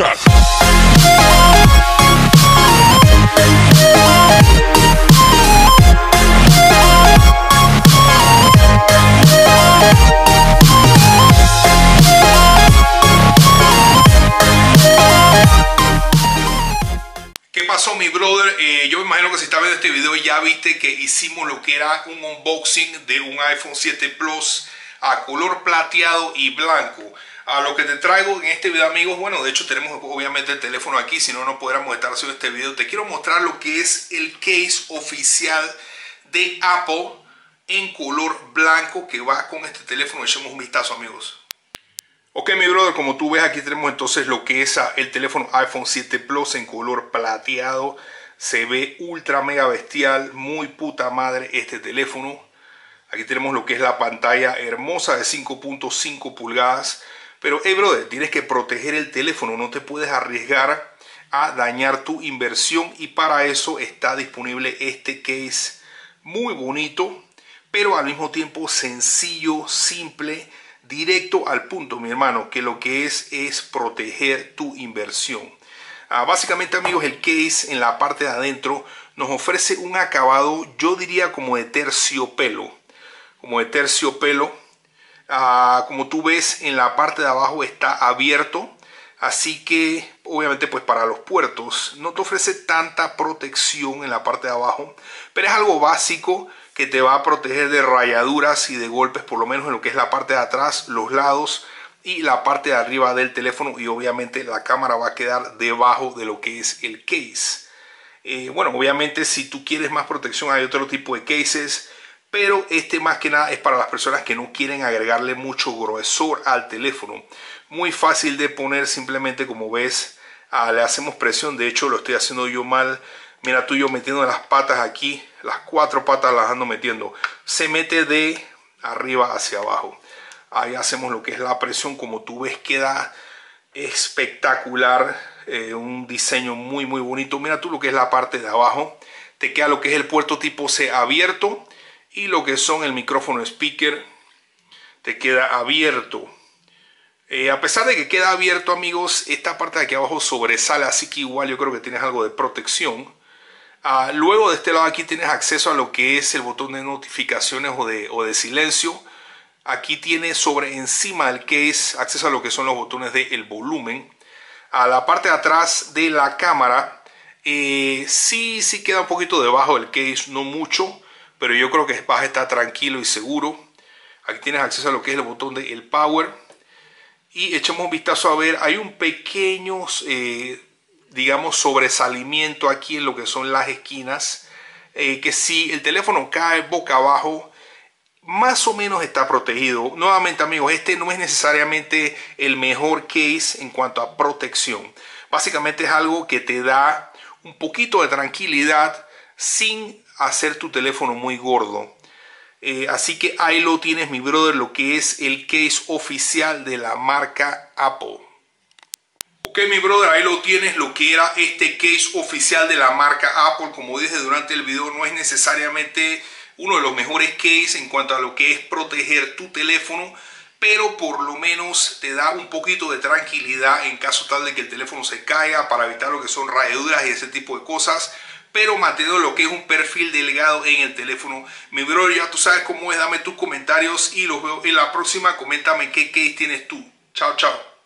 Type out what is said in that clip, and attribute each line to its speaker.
Speaker 1: Cut.
Speaker 2: ¿Qué pasó, mi brother? Yo me imagino que si estás viendo este video ya viste que hicimos lo que era un unboxing de un iPhone 7 Plus a color plateado y blanco. A lo que te traigo en este video, amigos, bueno, de hecho tenemos obviamente el teléfono aquí, si no, no podríamos estar haciendo este video. Te quiero mostrar lo que es el case oficial de Apple en color blanco que va con este teléfono. Echemos un vistazo, amigos. Ok, mi brother, como tú ves, aquí tenemos entonces lo que es el teléfono iPhone 7 Plus en color plateado. Se ve ultra mega bestial, muy puta madre este teléfono. Aquí tenemos lo que es la pantalla hermosa de 5.5 pulgadas. Pero, hey, brother, tienes que proteger el teléfono, no te puedes arriesgar a dañar tu inversión. Y para eso está disponible este case muy bonito, pero al mismo tiempo sencillo, simple, directo al punto, mi hermano, que lo que es proteger tu inversión. Básicamente, amigos, el case en la parte de adentro nos ofrece un acabado, yo diría como de terciopelo. Como tú ves, en la parte de abajo está abierto, así que obviamente pues para los puertos no te ofrece tanta protección en la parte de abajo, pero es algo básico que te va a proteger de rayaduras y de golpes, por lo menos en lo que es la parte de atrás, los lados y la parte de arriba del teléfono. Y obviamente la cámara va a quedar debajo de lo que es el case. Bueno, obviamente si tú quieres más protección hay otro tipo de cases, pero este más que nada es para las personas que no quieren agregarle mucho gruesor al teléfono. Muy fácil de poner, simplemente como ves, le hacemos presión. De hecho lo estoy haciendo yo mal. Mira tú, yo metiendo las patas aquí, las 4 patas las ando metiendo. Se mete de arriba hacia abajo. Ahí hacemos lo que es la presión. Como tú ves, queda espectacular. Un diseño muy muy bonito. Mira tú lo que es la parte de abajo. Te queda lo que es el puerto tipo C abierto. Y lo que son el micrófono speaker. Te queda abierto. A pesar de que queda abierto, amigos, esta parte de aquí abajo sobresale. Así que igual yo creo que tienes algo de protección. Luego de este lado aquí tienes acceso a lo que es el botón de notificaciones o de silencio. Aquí tienes sobre encima del case acceso a lo que son los botones del volumen. A la parte de atrás de la cámara sí queda un poquito debajo del case, no mucho, pero yo creo que vas a estar tranquilo y seguro. Aquí tienes acceso a lo que es el botón del power. Y echemos un vistazo a ver, hay un pequeño digamos sobresalimiento aquí en lo que son las esquinas, que si el teléfono cae boca abajo más o menos está protegido. Nuevamente, amigos, este no es necesariamente el mejor case en cuanto a protección. Básicamente es algo que te da un poquito de tranquilidad sin hacer tu teléfono muy gordo. Así que ahí lo tienes, mi brother, lo que es el case oficial de la marca Apple. Ok, mi brother, ahí lo tienes, lo que era este case oficial de la marca Apple. Como dije durante el video, no es necesariamente uno de los mejores cases en cuanto a lo que es proteger tu teléfono, pero por lo menos te da un poquito de tranquilidad en caso tal de que el teléfono se caiga, para evitar lo que son rayaduras y ese tipo de cosas, pero manteniendo lo que es un perfil delgado en el teléfono. Mi brother, ya tú sabes cómo es, dame tus comentarios y los veo en la próxima. Coméntame qué case tienes tú. Chao, chao.